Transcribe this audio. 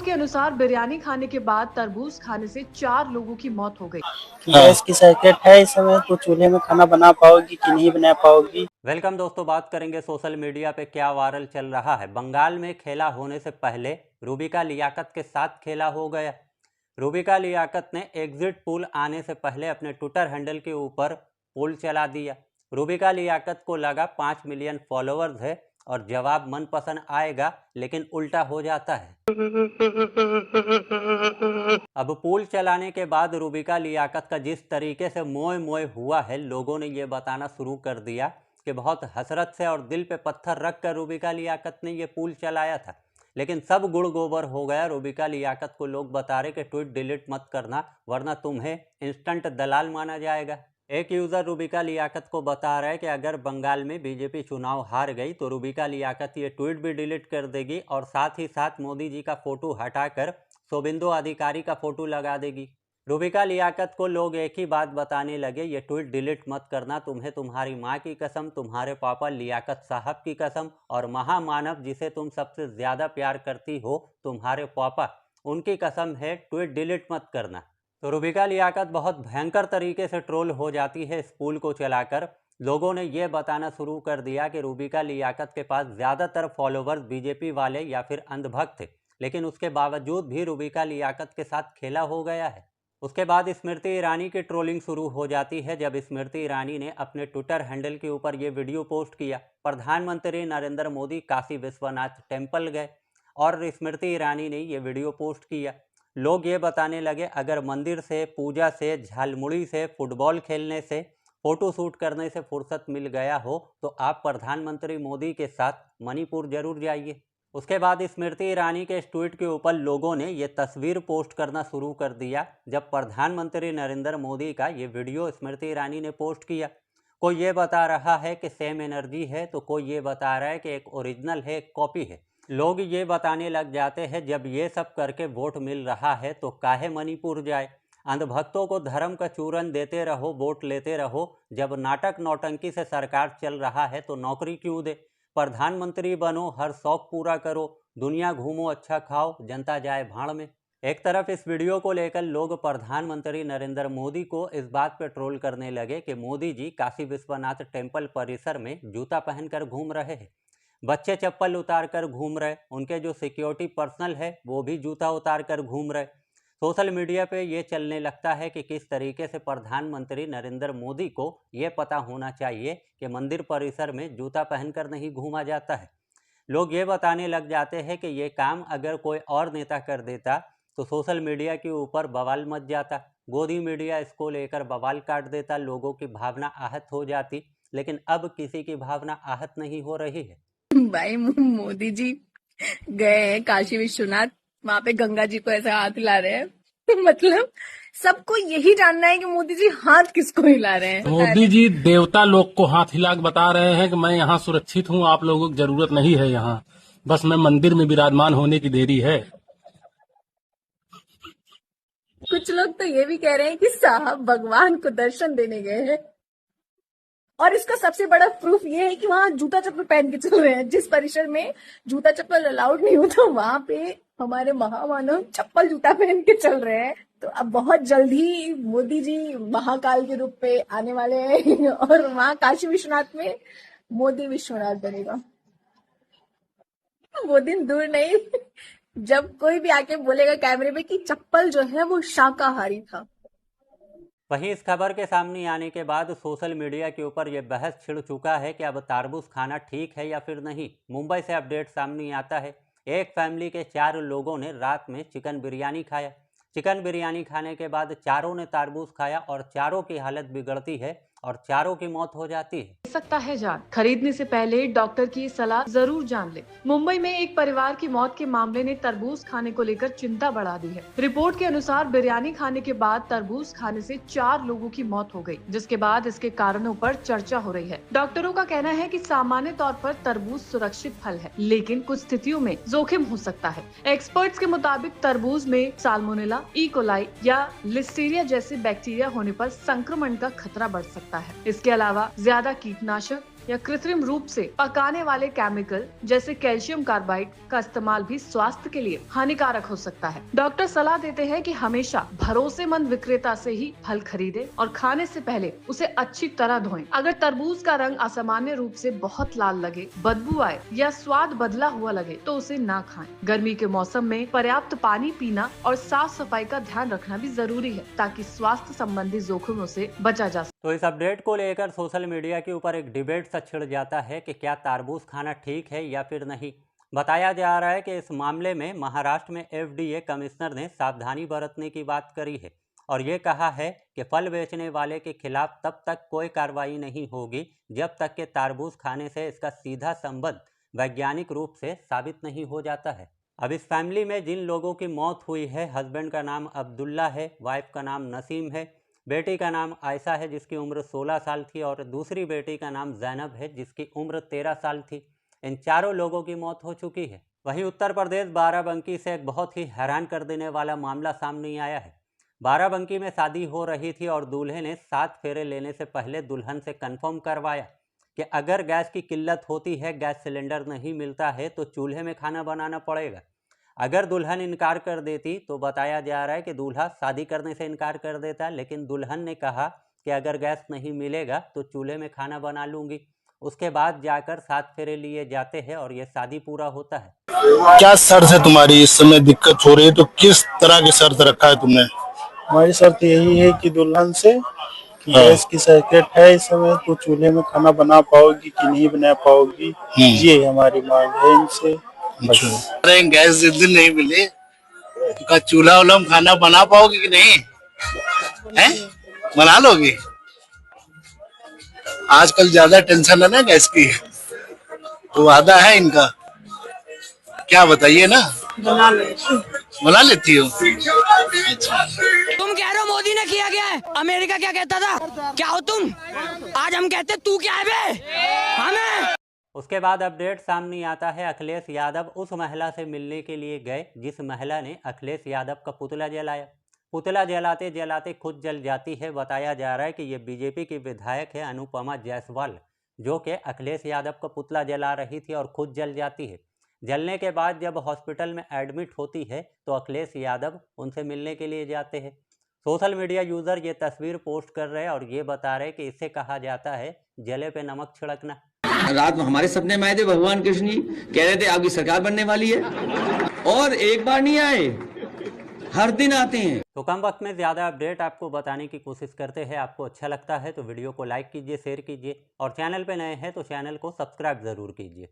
Report के अनुसार बिरयानी खाने के बाद तरबूज खाने से 4 लोगों की मौत हो गई। गैस की सर्किट है इस समय, तो चूल्हे में खाना बना पाओगी कि नहीं बना पाओगी। वेलकम दोस्तों, बात करेंगे सोशल मीडिया पे क्या वायरल चल रहा है। बंगाल में खेला होने से पहले रूबिका लियाकत के साथ खेला हो गया। रूबिका लियाकत ने एग्जिट पोल आने से पहले अपने ट्विटर हैंडल के ऊपर पोल चला दिया। रूबिका लियाकत को लगा 5 मिलियन फॉलोअर्स है और जवाब मनपसंद आएगा, लेकिन उल्टा हो जाता है। अब पोल चलाने के बाद रूबिका लियाकत का जिस तरीके से मोए मोए हुआ है, लोगों ने ये बताना शुरू कर दिया कि बहुत हसरत से और दिल पे पत्थर रख कर रूबिका लियाकत ने ये पोल चलाया था। लेकिन सब गुड़ गोबर हो गया। रूबिका लियाकत को लोग बता रहे कि ट्वीट डिलीट मत करना, वरना तुम्हें इंस्टेंट दलाल माना जाएगा। एक यूज़र रूबिका लियाकत को बता रहा है कि अगर बंगाल में बीजेपी चुनाव हार गई तो रूबिका लियाकत ये ट्वीट भी डिलीट कर देगी और साथ ही साथ मोदी जी का फोटो हटाकर शोभिंदो अधिकारी का फोटो लगा देगी। रूबिका लियाकत को लोग एक ही बात बताने लगे, ये ट्वीट डिलीट मत करना, तुम्हें तुम्हारी माँ की कसम, तुम्हारे पापा लियाकत साहब की कसम और महामानव जिसे तुम सबसे ज़्यादा प्यार करती हो, तुम्हारे पापा, उनकी कसम है, ट्वीट डिलीट मत करना। तो रूबिका लियाकत बहुत भयंकर तरीके से ट्रोल हो जाती है। इस पोल को चलाकर लोगों ने ये बताना शुरू कर दिया कि रूबिका लियाकत के पास ज़्यादातर फॉलोवर्स बीजेपी वाले या फिर अंधभक्त थे, लेकिन उसके बावजूद भी रूबिका लियाकत के साथ खेला हो गया है। उसके बाद स्मृति ईरानी की ट्रोलिंग शुरू हो जाती है, जब स्मृति ईरानी ने अपने ट्विटर हैंडल के ऊपर ये वीडियो पोस्ट किया। प्रधानमंत्री नरेंद्र मोदी काशी विश्वनाथ टेम्पल गए और स्मृति ईरानी ने ये वीडियो पोस्ट किया। लोग ये बताने लगे, अगर मंदिर से, पूजा से, झालमुड़ी से, फुटबॉल खेलने से, फोटो शूट करने से फुर्सत मिल गया हो तो आप प्रधानमंत्री मोदी के साथ मणिपुर जरूर जाइए। उसके बाद स्मृति ईरानी के इस ट्वीट के ऊपर लोगों ने ये तस्वीर पोस्ट करना शुरू कर दिया, जब प्रधानमंत्री नरेंद्र मोदी का ये वीडियो स्मृति ईरानी ने पोस्ट किया। कोई ये बता रहा है कि सेम एनर्जी है, तो कोई ये बता रहा है कि एक ओरिजिनल है, एक कॉपी है। लोग ये बताने लग जाते हैं, जब ये सब करके वोट मिल रहा है तो काहे मणिपुर जाए। अंधभक्तों को धर्म का चूरन देते रहो, वोट लेते रहो। जब नाटक नौटंकी से सरकार चल रहा है तो नौकरी क्यों दे। प्रधानमंत्री बनो, हर शौक पूरा करो, दुनिया घूमो, अच्छा खाओ, जनता जाए भाड़ में। एक तरफ इस वीडियो को लेकर लोग प्रधानमंत्री नरेंद्र मोदी को इस बात पर ट्रोल करने लगे कि मोदी जी काशी विश्वनाथ टेम्पल परिसर में जूता पहनकर घूम रहे हैं, बच्चे चप्पल उतार कर घूम रहे, उनके जो सिक्योरिटी पर्सनल है वो भी जूता उतार कर घूम रहे। सोशल मीडिया पे ये चलने लगता है कि किस तरीके से प्रधानमंत्री नरेंद्र मोदी को ये पता होना चाहिए कि मंदिर परिसर में जूता पहनकर नहीं घूमा जाता है। लोग ये बताने लग जाते हैं कि ये काम अगर कोई और नेता कर देता तो सोशल मीडिया के ऊपर बवाल मच जाता, गोदी मीडिया इसको लेकर बवाल काट देता, लोगों की भावना आहत हो जाती। लेकिन अब किसी की भावना आहत नहीं हो रही है। भाई मोदी जी गए हैं काशी विश्वनाथ, वहां पे गंगा जी को ऐसा हाथ हिला रहे हैं। मतलब सबको यही जानना है कि मोदी जी हाथ किसको हिला रहे हैं। मोदी जी देवता लोग को हाथ हिला के बता रहे हैं कि मैं यहाँ सुरक्षित हूँ, आप लोगों की जरूरत नहीं है यहाँ, बस मैं मंदिर में विराजमान होने की देरी है। कुछ लोग तो ये भी कह रहे हैं कि साहब भगवान को दर्शन देने गए हैं, और इसका सबसे बड़ा प्रूफ ये है कि वहां जूता चप्पल पहन के चल रहे हैं। जिस परिसर में जूता चप्पल अलाउड नहीं होता, वहां पे हमारे महामानव चप्पल जूता पहन के चल रहे हैं। तो अब बहुत जल्द ही मोदी जी महाकाल के रूप पे आने वाले हैं और वहां काशी विश्वनाथ में मोदी विश्वनाथ बनेगा। वो दिन दूर नहीं जब कोई भी आके बोलेगा कैमरे में कि चप्पल जो है वो शाकाहारी था। वहीं इस खबर के सामने आने के बाद सोशल मीडिया के ऊपर यह बहस छिड़ चुका है कि अब तरबूज खाना ठीक है या फिर नहीं। मुंबई से अपडेट सामने आता है, एक फैमिली के 4 लोगों ने रात में चिकन बिरयानी खाया। चिकन बिरयानी खाने के बाद चारों ने तरबूज खाया और चारों की हालत बिगड़ती है और चारों की मौत हो जाती है। सकता है जान, खरीदने से पहले डॉक्टर की सलाह जरूर जान ले। मुंबई में एक परिवार की मौत के मामले ने तरबूज खाने को लेकर चिंता बढ़ा दी है। रिपोर्ट के अनुसार बिरयानी खाने के बाद तरबूज खाने से 4 लोगों की मौत हो गई, जिसके बाद इसके कारणों पर चर्चा हो रही है। डॉक्टरों का कहना है कि सामान्य तौर पर तरबूज सुरक्षित फल है, लेकिन कुछ स्थितियों में जोखिम हो सकता है। एक्सपर्ट्स के मुताबिक तरबूज में साल्मोनेला, ई कोलाई या लिस्टीरिया जैसे बैक्टीरिया होने पर संक्रमण का खतरा बढ़ सकता है। इसके अलावा ज्यादा कीटनाशक या कृत्रिम रूप से पकाने वाले केमिकल जैसे कैल्शियम कार्बाइड का इस्तेमाल भी स्वास्थ्य के लिए हानिकारक हो सकता है। डॉक्टर सलाह देते हैं कि हमेशा भरोसेमंद विक्रेता से ही फल खरीदें और खाने से पहले उसे अच्छी तरह धोएं। अगर तरबूज का रंग असामान्य रूप से बहुत लाल लगे, बदबू आए या स्वाद बदला हुआ लगे तो उसे ना खाएं। गर्मी के मौसम में पर्याप्त पानी पीना और साफ सफाई का ध्यान रखना भी जरूरी है ताकि स्वास्थ्य संबंधी जोखिमों से बचा जा सके। तो इस अपडेट को लेकर सोशल मीडिया के ऊपर एक डिबेट सा छिड़ जाता है कि क्या तरबूज खाना ठीक है या फिर नहीं। बताया जा रहा है कि इस मामले में महाराष्ट्र में FDA कमिश्नर ने सावधानी बरतने की बात करी है और ये कहा है कि फल बेचने वाले के खिलाफ तब तक कोई कार्रवाई नहीं होगी जब तक कि तरबूज खाने से इसका सीधा संबंध वैज्ञानिक रूप से साबित नहीं हो जाता है। अब इस फैमिली में जिन लोगों की मौत हुई है, हस्बैंड का नाम अब्दुल्ला है, वाइफ का नाम नसीम है, बेटी का नाम आयशा है जिसकी उम्र 16 साल थी और दूसरी बेटी का नाम जैनब है जिसकी उम्र 13 साल थी। इन चारों लोगों की मौत हो चुकी है। वहीं उत्तर प्रदेश बाराबंकी से एक बहुत ही हैरान कर देने वाला मामला सामने आया है। बाराबंकी में शादी हो रही थी और दूल्हे ने 7 फेरे लेने से पहले दुल्हन से कंफर्म करवाया कि अगर गैस की किल्लत होती है, गैस सिलेंडर नहीं मिलता है तो चूल्हे में खाना बनाना पड़ेगा। अगर दुल्हन इनकार कर देती तो बताया जा रहा है कि दूल्हा शादी करने से इनकार कर देता, लेकिन दुल्हन ने कहा कि अगर गैस नहीं मिलेगा तो चूल्हे में खाना बना लूंगी। उसके बाद जाकर 7 फेरे लिए जाते हैं और ये शादी पूरा होता है। क्या शर्त है तुम्हारी? इस समय दिक्कत हो रही है तो किस तरह की शर्त रखा है तुमने? हमारी शर्त यही है कि दुल्हन से कि गैस की सर्किट है इस समय, तो चूल्हे में खाना बना पाओगी कि नहीं बना पाओगी, ये हमारी मांग है इनसे। अरे गैस जिस दिन नहीं मिले तो चूल्हा वूल्हा में खाना बना पाओगे कि नहीं? है बना लोगे? आजकल ज्यादा टेंशन है ना गैस की, तो वादा है इनका। क्या बताइए ना, बना लेती हो? अच्छा, तुम कह रहे हो मोदी ने किया गया है, अमेरिका क्या कहता था? क्या हो तुम? आज हम कहते तू क्या है बे? हमें उसके बाद अपडेट सामने आता है, अखिलेश यादव उस महिला से मिलने के लिए गए जिस महिला ने अखिलेश यादव का पुतला जलाया। पुतला जलाते जलाते खुद जल जाती है। बताया जा रहा है कि ये बीजेपी की विधायक है अनुपमा जायसवाल, जो कि अखिलेश यादव का पुतला जला रही थी और खुद जल जाती है। जलने के बाद जब हॉस्पिटल में एडमिट होती है तो अखिलेश यादव उनसे मिलने के लिए जाते हैं। सोशल मीडिया यूज़र ये तस्वीर पोस्ट कर रहे हैं और ये बता रहे हैं कि इसे कहा जाता है जले पे नमक छिड़कना। रात में हमारे सपने में आए थे भगवान कृष्ण जी, कह रहे थे आपकी सरकार बनने वाली है, और एक बार नहीं आए, हर दिन आते हैं। तो कम वक्त में ज़्यादा अपडेट आपको बताने की कोशिश करते हैं। आपको अच्छा लगता है तो वीडियो को लाइक कीजिए, शेयर कीजिए और चैनल पे नए हैं तो चैनल को सब्सक्राइब ज़रूर कीजिए।